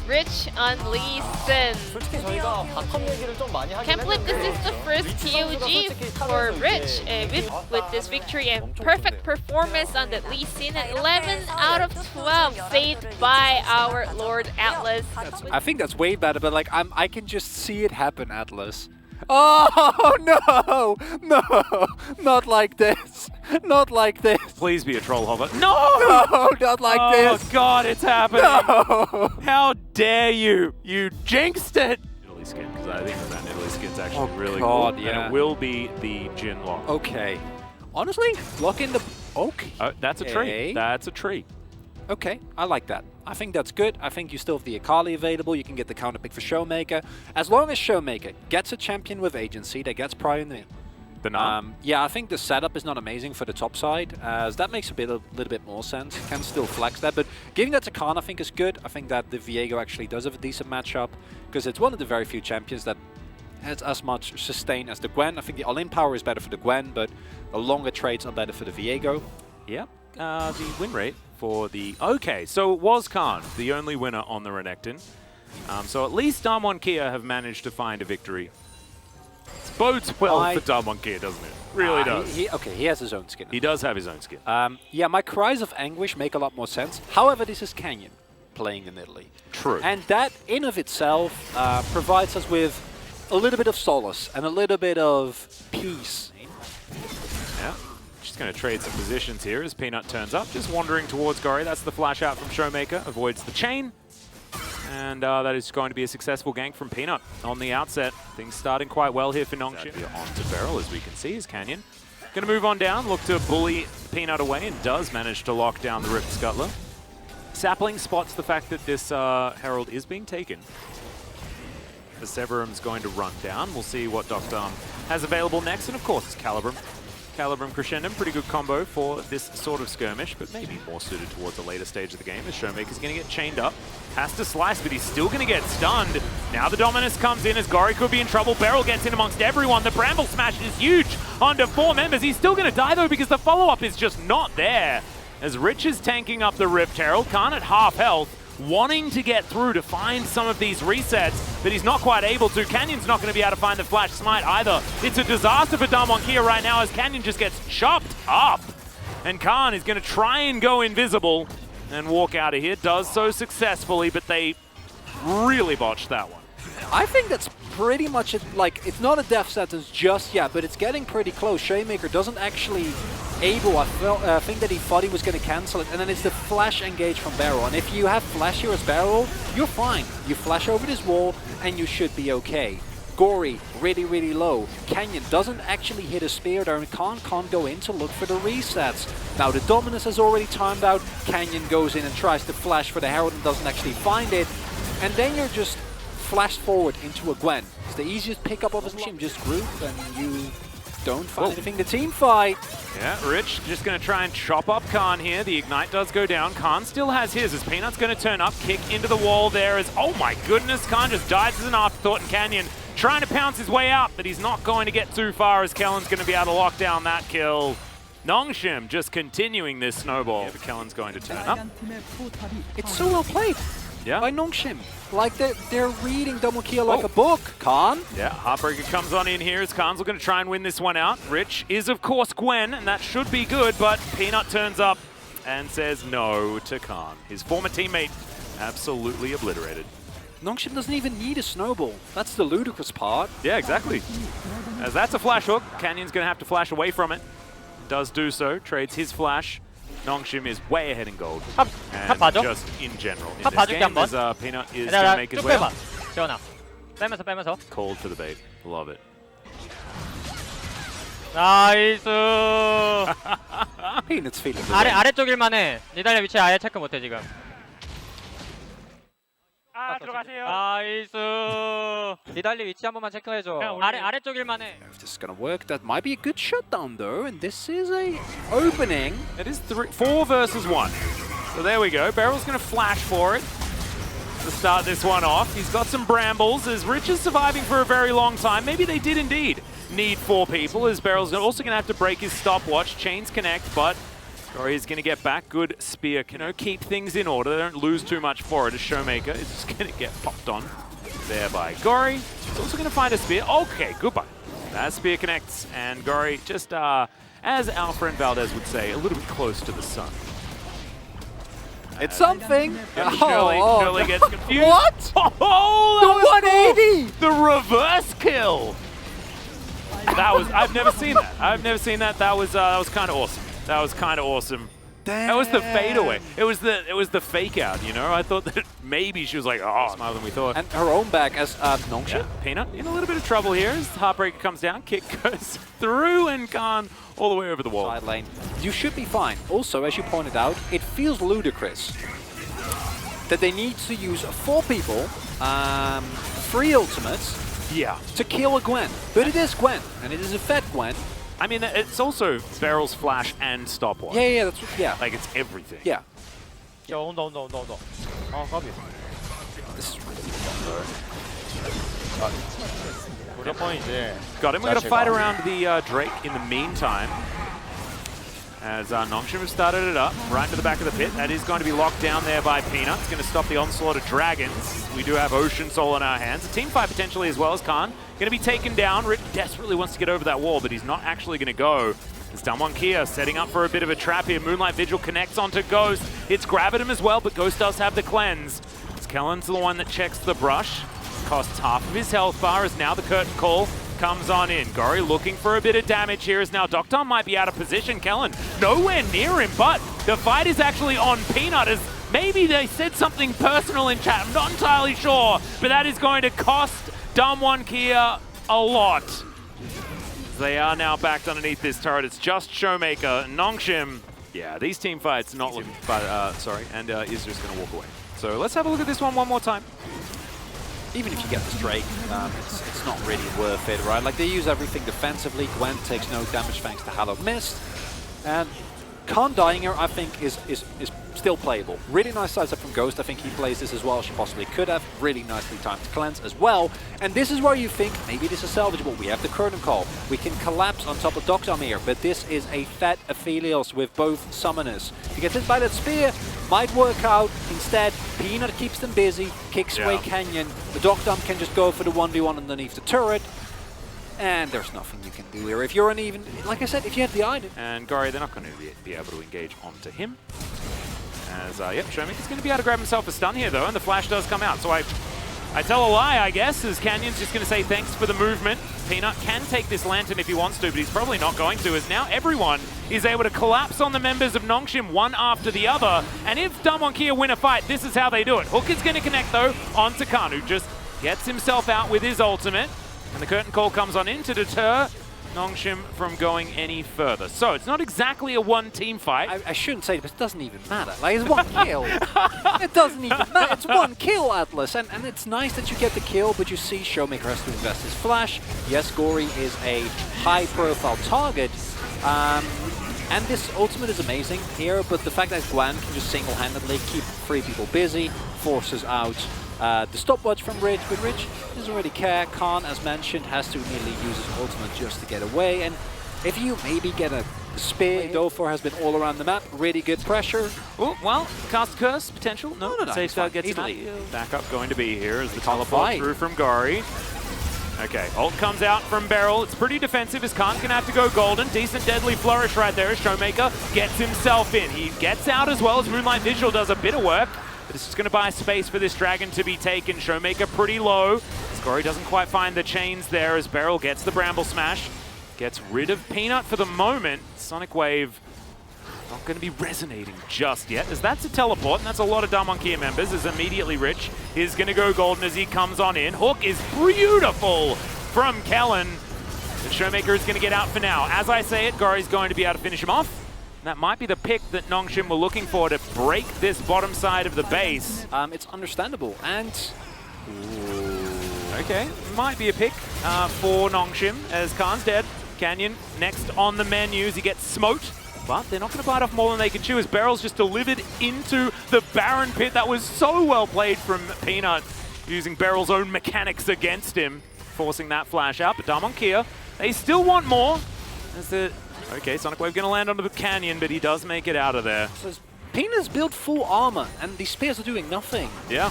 Rich on Lee Sin. Can't believe this is the first POG for Rich with this victory and perfect performance on the Lee Sin. 11 out of 12 saved by our Lord Atlas. I think that's way better, but like I can just see it happen, Atlas. Oh no! No! Not like this! Not like this! Please be a troll hover. No! No! Not like this! Oh god, it's happening! No! How dare you! You jinxed it! Italy skin, because I think that Italy skin's actually really god, cool. yeah. And it will be the Jin lock. Okay. Honestly, lock in the... Okay. That's a tree. That's a tree. Okay, I like that. I think that's good. I think you still have the Akali available. You can get the counter pick for Showmaker. As long as Showmaker gets a champion with agency that gets prior in the... yeah, I think the setup is not amazing for the top side, as that makes a little bit more sense. Can still flex that, but giving that to Khan I think is good. I think that the Viego actually does have a decent matchup, because it's one of the very few champions that has as much sustain as the Gwen. I think the all-in power is better for the Gwen, but the longer trades are better for the Viego. Yep. The win rate for the... Okay, so it was Khan, the only winner on the Renekton. So at least Damwon Kia have managed to find a victory. It bodes well for Damwon Kia, doesn't it? Really does. He has his own skin. He does have his own skin. Yeah, my cries of anguish make a lot more sense. However, this is Canyon playing in Italy. True. And that in of itself provides us with a little bit of solace and a little bit of peace. Yeah. Just going to trade some positions here as Peanut turns up. Just wandering towards Gori. That's the flash out from Showmaker. Avoids the chain. And that is going to be a successful gank from Peanut on the outset. Things starting quite well here for Nongshim. On to Beryl, as we can see, is Canyon. Going to move on down, look to bully Peanut away, and does manage to lock down the Rift Scuttler. Sapling spots the fact that this Herald is being taken. The Severum's going to run down. We'll see what Dr. has available next, and of course it's Calibrum. Calibrum Crescendum, pretty good combo for this sort of skirmish, but maybe more suited towards the later stage of the game as Showmaker's going to get chained up. Has to slice, but he's still going to get stunned. Now the Dominus comes in as Gori could be in trouble. Beryl gets in amongst everyone. The Bramble Smash is huge onto 4 members. He's still going to die though because the follow-up is just not there. As Rich is tanking up the Rift Herald, Khan at half health, wanting to get through to find some of these resets, but he's not quite able to. Canyon's not going to be able to find the Flash Smite either. It's a disaster for Damwon Kia right now as Canyon just gets chopped up. And Khan is going to try and go invisible and walk out of here. Does so successfully, but they really botched that one. I think that's pretty much it. Like, it's not a death sentence just yet, but it's getting pretty close. Showmaker doesn't actually able. I think that he thought he was going to cancel it, and then it's the flash engage from Beryl. And if you have flash here as Beryl, you're fine. You flash over this wall, and you should be okay. Gori, really, really low. Canyon doesn't actually hit a spear there, and can't go in to look for the resets. Now the Dominus has already timed out. Canyon goes in and tries to flash for the Herald and doesn't actually find it. And then you're just flashed forward into a Gwen. It's the easiest pickup of his team. Just group and you don't find anything to team fight. Yeah, Rich just going to try and chop up Khan here. The Ignite does go down. Khan still has his as Peanut's going to turn up, kick into the wall there as, oh my goodness, Khan just dies as an afterthought, and Canyon trying to pounce his way out, but he's not going to get too far as Kellen's going to be able to lock down that kill. Nongshim just continuing this snowball. Yeah, but Kellen's going to turn up. It's so well played. Yeah. By Nongshim. Like they're reading Damwon Kia like a book. Khan. Yeah, Heartbreaker comes on in here as Khan's going to try and win this one out. Rich is of course Gwen, and that should be good, but Peanut turns up and says no to Khan. His former teammate absolutely obliterated. Nongshim doesn't even need a snowball. That's the ludicrous part. Yeah, exactly. As that's a flash hook, Canyon's going to have to flash away from it. Does do so, trades his flash. Nongshim is way ahead in gold. And just in general. In this game, as Peanut is going to make his way up. 빼면서. Called for the bait. Love it. 나이스. Peanut's feeling the 아래쪽일만 해. 니달리 위치 아예 체크 못해 지금. 들어가세요. 나이스. 니달리 위치 한 번만 체크해줘. 아래쪽일만 해. If this is gonna work, that might be a good shutdown though, and this is a opening. It is 4 versus 1. So there we go. Beryl's going to flash for it to start this one off. He's got some brambles as Rich is surviving for a very long time. Maybe they did indeed need 4 people as Beryl's also going to have to break his stopwatch. Chains connect, but Gory's going to get back. Good spear. Can keep things in order. They don't lose too much for it as Showmaker is just going to get popped on there by Gory. He's also going to find a spear. Okay, goodbye. That spear connects, and Gory just, as our friend Valdez would say, a little bit close to the sun. It's something. Shirley gets confused. What? Oh, The 180! The reverse kill. I've never seen that. I've never seen that. That was kind of awesome. That was kind of awesome. Damn. That was the fadeaway. It was the fake out, you know? I thought that maybe she was like, oh, smarter than we thought. And her own back as Nongshim. Yeah, Peanut in a little bit of trouble here as the Heartbreaker comes down. Kick goes through and Khan all the way over the wall. Side lane. You should be fine. Also, as you pointed out, it feels ludicrous that they need to use 4 people, 3 ultimates, to kill a Gwen. But it is Gwen, and it is a fed Gwen. I mean, it's also Barrel's flash and stopwatch. Yeah, that's what, yeah. Like, it's everything. Yeah. 야, 온다. 까비. This is really 무력권이지. Got him. We're going to fight around the Drake in the meantime. As Nongshim has started it up, right to the back of the pit. That is going to be locked down there by Peanut. It's going to stop the onslaught of dragons. We do have Ocean Soul in our hands. A team fight potentially as well as Khan. Going to be taken down. Rip desperately wants to get over that wall, but he's not actually going to go. It's Damwon setting up for a bit of a trap here. Moonlight Vigil connects onto Ghost. It's grabbing him as well, but Ghost does have the cleanse. It's Kellen's the one that checks the brush. Costs half of his health bar as now the curtain call comes on in. Gory looking for a bit of damage here as now Doctor might be out of position. Kellen nowhere near him, but the fight is actually on Peanut as maybe they said something personal in chat. I'm not entirely sure, but that is going to cost Damwon Kia a lot. They are now backed underneath this turret. It's just Showmaker, Nongshim. Yeah, these team fights not looking, but sorry, and is just going to walk away. So let's have a look at this one more time. Even if you get this Drake, it's not really worth it, right? Like, they use everything defensively. Gwen takes no damage thanks to Hallowed Mist. And Khan dying here, I think, is still playable. Really nice sides up from Ghost. I think he plays this as well as she possibly could have. Really nicely timed to cleanse as well. And this is where you think, maybe this is salvageable. We have the curtain call. We can collapse on top of Doctom here, but this is a fat Aphelios with both summoners. If you get hit by that spear, might work out. Instead, Peanut keeps them busy, kicks away Canyon. The Doctom can just go for the 1v1 underneath the turret. And there's nothing you can do here. If you're uneven, like I said, if you have the item. And Gory, they're not going to be able to engage onto him. As, yep, Showmaker's going to be able to grab himself a stun here, though, and the flash does come out. So I tell a lie, I guess, as Canyon's just going to say thanks for the movement. Peanut can take this Lantern if he wants to, but he's probably not going to, as now everyone is able to collapse on the members of Nongshim one after the other. And if Damwon Kia win a fight, this is how they do it. Hook is going to connect, though, onto Khan, who just gets himself out with his ultimate. And the curtain call comes on in to deter Nongshim from going any further. So it's not exactly a one-team fight. I shouldn't say it, but it doesn't even matter. Like, it's 1 kill. It doesn't even matter. It's 1 kill, Atlas. And it's nice that you get the kill, but you see Showmaker has to invest his flash. Yes, Gory is a high-profile target. And this ultimate is amazing here, but the fact that Gwen can just single-handedly keep 3 people busy, forces out the stopwatch from Ridge, but Ridge doesn't really care. Khan, as mentioned, has to immediately use his ultimate just to get away. And if you maybe get a spear, Dofor has been all around the map. Really good pressure. Oh, well, cast curse potential. No, Safe gets easily. Backup going to be here as the teleport through from Gory. Okay, ult comes out from Beryl. It's pretty defensive as Khan's going to have to go golden. Decent deadly flourish right there as Showmaker gets himself in. He gets out as well as Moonlight Vigil does a bit of work. But it's just going to buy space for this dragon to be taken. Showmaker pretty low. Gory doesn't quite find the chains there as Beryl gets the Bramble Smash. Gets rid of Peanut for the moment. Sonic Wave not going to be resonating just yet, as that's a teleport, and that's a lot of Damwon Kia members, as immediately Rich is going to go golden as he comes on in. Hook is beautiful from Kellen. The Showmaker is going to get out for now. As I say it, Gory's going to be able to finish him off. That might be the pick that Nongshim were looking for to break this bottom side of the base. It's understandable, and... Okay, might be a pick for Nongshim, as Khan's dead. Canyon next on the menus. He gets smoked, but they're not going to bite off more than they can chew, as Beryl's just delivered into the Baron pit. That was so well played from Peanut, using Beryl's own mechanics against him, forcing that flash out. But Damwon Kia, they still want more, as the Okay, Sonic Wave gonna land onto the canyon, but he does make it out of there. So Peanut's built full armor, and these spears are doing nothing. Yeah.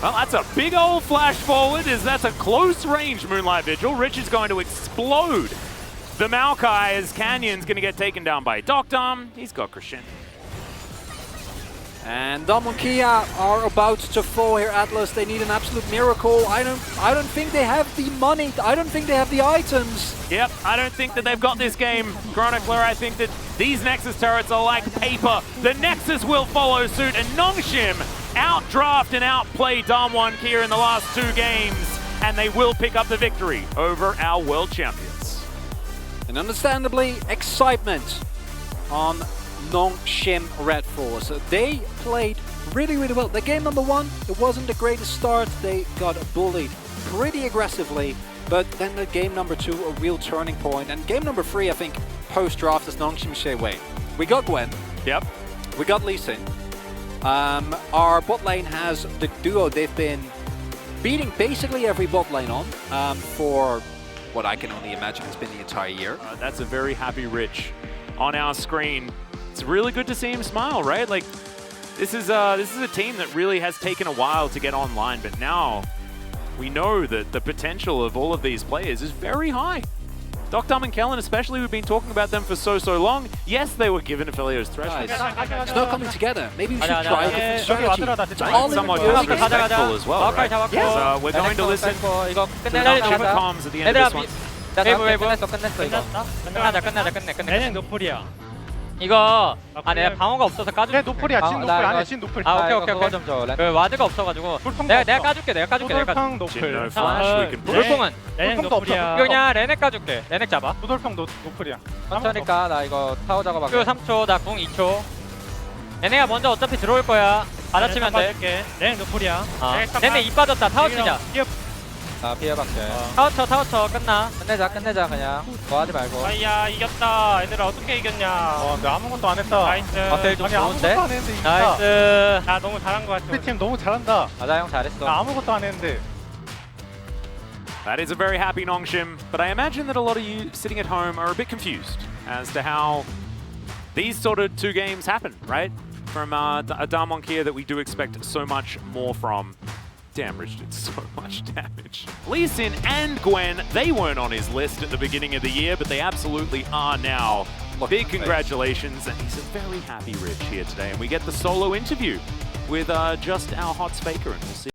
Well, that's a big old flash forward, as that's a close range Moonlight Vigil. Rich is going to explode the Maokai as Canyon's going to get taken down by Docdom. He's got Christian. And Dom and Kia are about to fall here, Atlas. They need an absolute miracle. I don't think they have the money. I don't think they have the items. Yep, I don't think that they've got this game, Chronicler. I think that these Nexus turrets are like paper. The Nexus will follow suit, and Nongshim outdraft and outplay Damwon Kia in the last 2 games, and they will pick up the victory over our world champions. And understandably, excitement on Nongshim Red Force. They played really, really well. Their game number 1, it wasn't the greatest start. They got bullied pretty aggressively, but then the game number 2, a real turning point. And game number 3, I think, post-draft, as Nongshim say, wait, we got Gwen. Yep. We got Lee Sin. Our bot lane has the duo they've been beating basically every bot lane on for what I can only imagine has been the entire year. That's a very happy Rich on our screen. It's really good to see him smile, right? Like, this is a team that really has taken a while to get online, but now we know that the potential of all of these players is very high. Docdom and Kellen especially, we've been talking about them for so long. Yes, they were given Affiliate's threshold. It's not coming together. Maybe we should try a different strategy. It's all somewhat in disrespectful as well, right? Yes, we're going to listen to Nongshim comms at the end of this one. 얘네 노플이야. 이거 내가 방어가 없어서 까줄게. 노플이야. 진 노플 아니야. 진 노플. 오케이. 그 와드가 없어가지고 내가 까줄게. 도돌팡 노플. No flash, we can push. 돌풍은 노플도 없어. 이거 그냥 레넥 까줄게. 레넥 잡아. 도돌팡 노플이야. 천천히까 나 이거 타워 작업할게. 3초, 나 궁 2초. 얘네가 먼저 어차피 들어올 거야. 받아치면 돼. 레넥 노플이야. 얘네 입 빠졌다. 타워 치자. 나 피해갈게. 타워 쳐. 끝나. 끝내자 그냥. 뭐 하지 말고. 아이야 이겼다. 얘들아 어떻게 이겼냐. 근데 아무것도 안 했다. 나이스. 앞에 좀 아니 아무것도 좋은데? 안 했는데 이겼다. 나이스. 나 너무 잘한 거 같아. 우리 팀 너무 잘한다. 맞아 형 잘했어. 나 아무것도 안 했는데. That is a very happy Nongshim, but I imagine that a lot of you sitting at home are a bit confused as to how these sort of 2 games happen, right? From a Damwon Kia that we do expect so much more from. Damn, Rich did so much damage. Lee Sin and Gwen, they weren't on his list at the beginning of the year, but they absolutely are now. Big congratulations, and he's a very happy Rich here today. And we get the solo interview with just our Hots Faker, and we'll see.